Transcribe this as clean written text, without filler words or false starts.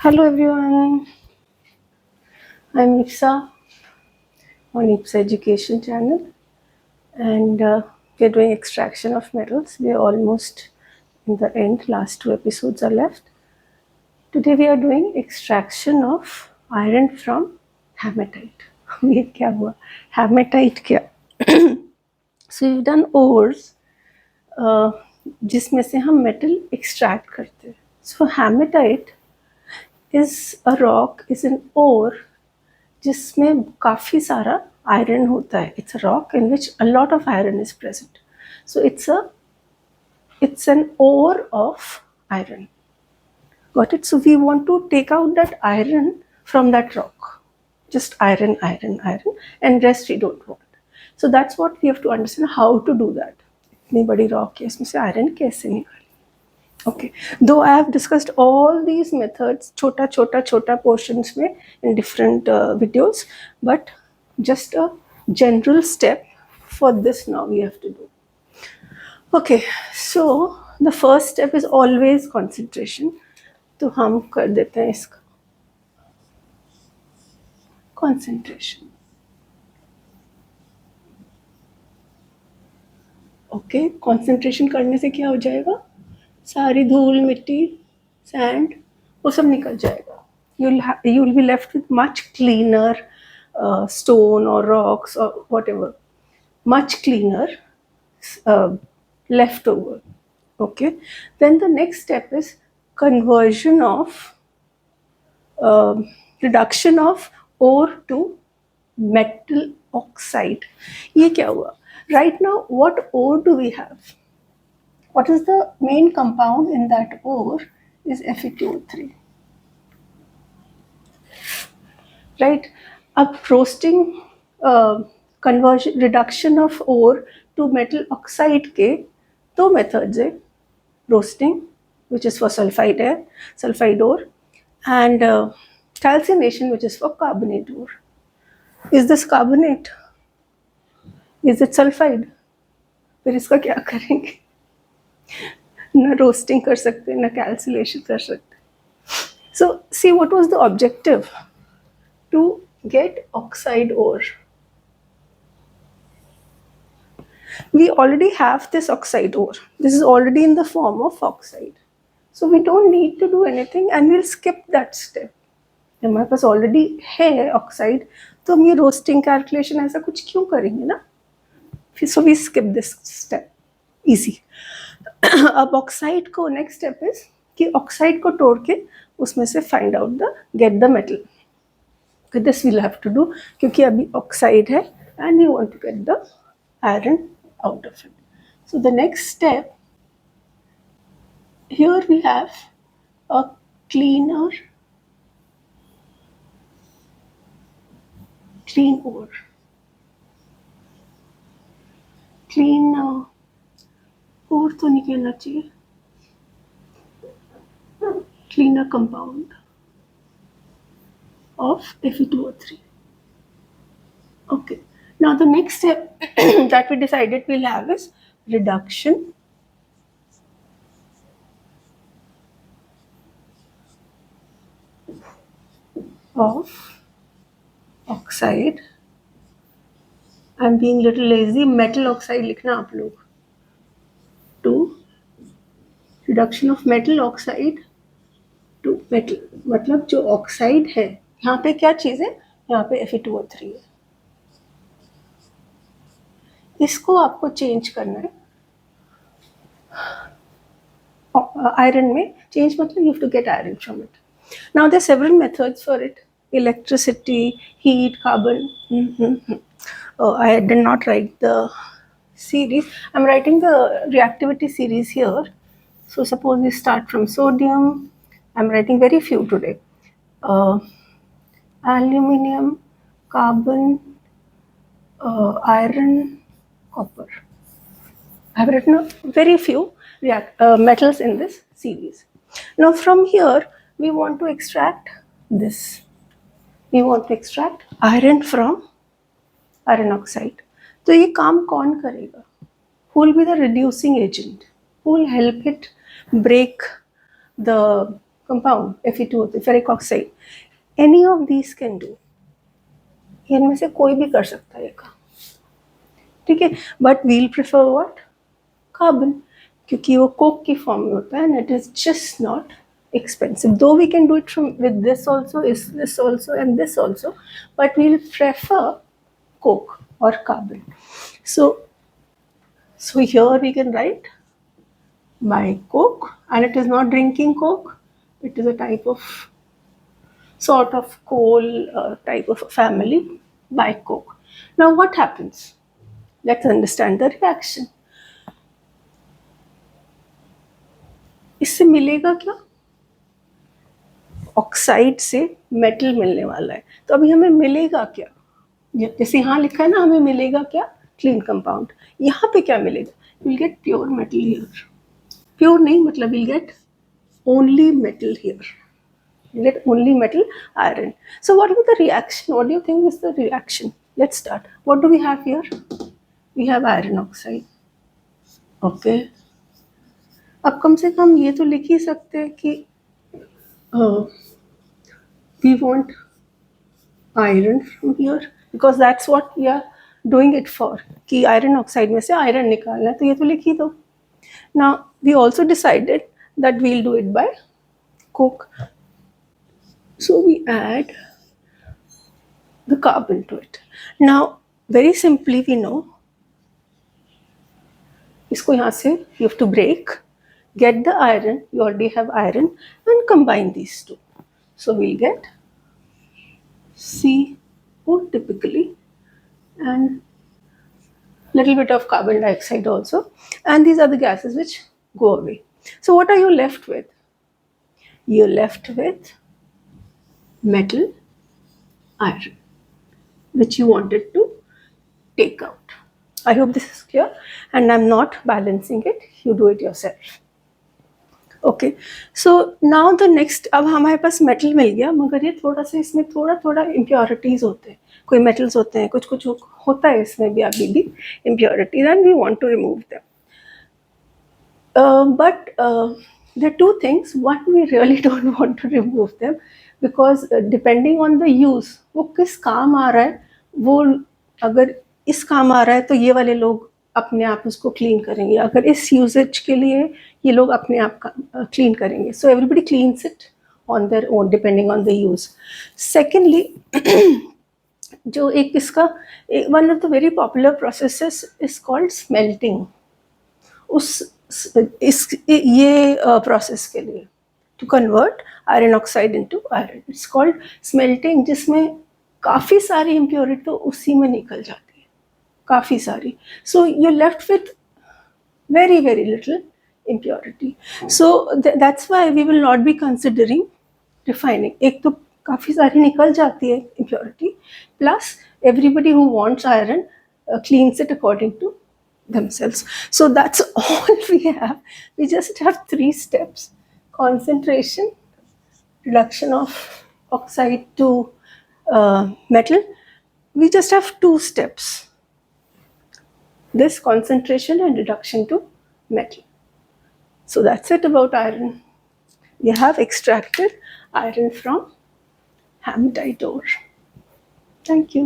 Hello everyone, I'm Ipsa on Ipsa Education channel and we're doing extraction of metals. We're almost in the end, last two episodes are left. Today we are doing extraction of iron from hematite. ये क्या हुआ? Hematite क्या? So we've done ores जिसमें से हम metal extract करते हैं. So hematite is a rock, is an ore जिसमें काफ़ी सारा आयरन होता है. It's a rock in which a lot of iron is present. So it's an ore of iron. Got it? So we want to take out that iron from that rock. Just iron, iron, iron, and rest we don't want. So that's what we have to understand how to do that. इतनी बड़ी rock है, इसमें से iron कैसे निकालें? Okay, though I have discussed all these methods छोटा portions में in different videos, but just a general step for this now we have to do. Okay, so the first step is always concentration. तो हम कर देते हैं इसका concentration. Okay, concentration करने से क्या हो जाएगा? सारी धूल मिट्टी सैंड वो सब निकल जाएगा. You'll be left with much cleaner stone or rocks or whatever, much cleaner left over. Okay, then the next step is conversion of reduction of ore to metal oxide. ये क्या हुआ? Right now what ore do we have? What is the main compound in that ore is Fe2O3. Right? अब roasting conversion reduction of ore to metal oxide के दो methods है. Roasting, which is for sulfide ore, and calcination, which is for carbonate ore. Is this carbonate? Is it sulfide? फिर इसका क्या करेंगे? ना roasting कर सकते, ना calcination कर सकते. So see, what was the objective? To get oxide ore. We already have this oxide ore. This is already in the form of oxide. So we don't need to do anything and we'll skip that step. हमारे पास already है oxide, तो हम ये roasting calculation ऐसा कुछ क्यों करेंगे ना. फिर so we skip this step. Easy. अब ऑक्साइड को नेक्स्ट स्टेप इज कि ऑक्साइड को तोड़ के उसमें से find out the get the metal. This will have to do क्योंकि अभी ऑक्साइड है and you want to get the iron out of it. So the next step, here we have a clean ore. Clean ore तो नहीं कहना चाहिए. Cleaner compound of Fe2O3. Okay. Now the next step that we decided we'll have is reduction of oxide. I'm being little lazy. Metal oxide लिखना आप लोग. To reduction of metal oxide to metal. मतलब जो oxide है, यहाँ पे क्या चीज़ है? यहाँ पे Fe2O3 है. इसको आपको चेंज करना है आयरन में. चेंज मतलब you have to get iron from it. Now there several methods for it. Electricity, heat, carbon. I did not write the series. I'm writing the reactivity series here. So suppose we start from sodium. I'm writing very few today. Aluminium, carbon, iron, copper. I have written very few metals in this series. Now from here we want to extract this. We want to extract iron from iron oxide. तो ये काम कौन करेगा? Who will be the reducing agent? Who will help it break the compound Fe2O3 ferric oxide. Any of these can do. इनमें से कोई भी कर सकता है ये काम, ठीक है. But we'll prefer what? Carbon, क्योंकि वो कोक की फॉर्म में होता है and it is just not expensive, though we can do it from with this also, is this also and this also, but we'll prefer coke or carbon. So here we can write by coke, and it is not drinking coke, it is a type of sort of coal type of a family, by coke. Now what happens? Let's understand the reaction. इससे मिलेगा क्या? Oxide से metal मिलने वाला है. तो अभी हमें मिलेगा क्या? जैसे यहाँ लिखा है ना, हमें मिलेगा क्या? Clean compound. यहाँ पे क्या मिलेगा? Will get pure metal here. Pure नहीं, मतलब will get only metal here. Get only metal, iron. So what is the reaction? What do you think is the reaction? Let's start. What do we have here? We have iron oxide. Okay. अब कम से कम ये तो लिख ही सकते हैं कि we want iron from here, because that's what we are doing it for. कि iron oxide में से iron निकालना है, तो ये तो लिख ही दो. Now we also decided that we'll do it by coke. So we add the carbon to it. Now very simply we know, इसको यहाँ से you have to break, get the iron, you already have iron, and combine these two. So we'll get CO typically, and little bit of carbon dioxide also, and these are the gases which go away. So what are you left with? You're left with metal, iron, which you wanted to take out. I hope this is clear, and I'm not balancing it, you do it yourself. Okay, so now the next, अब हमारे पास metal मिल गया, मगर ये थोड़ा सा इसमें थोड़ा impurities होते हैं, कोई मेटल्स होते हैं, कुछ होता है इसमें भी अभी भी impurities, and we want to remove them. But there are two things. One, we really don't want to remove them, because depending on the use, वो किस काम आ रहा है, वो अगर इस काम आ रहा है तो ये वाले लोग अपने आप उसको क्लीन करेंगे, अगर इस यूजेज के लिए ये लोग अपने आप क्लीन करेंगे. So everybody cleans it on their own depending on the use. Secondly, जो एक इसका one of the very popular processes is called smelting. ये प्रोसेस के लिए to convert iron oxide into iron, it's called smelting, जिसमें काफ़ी सारी impurity तो उसी में निकल जाती है, काफ़ी सारी. So you left with very little impurity. So that's why we will not be considering refining. एक तो काफ़ी सारी निकल जाती है impurity, plus everybody who wants iron cleans it according to themselves. So that's all we have. We just have 3 steps: concentration, reduction of oxide to metal. We just have 2 steps: this concentration and reduction to metal. So that's it about iron. We have extracted iron from hematite ore. Thank you.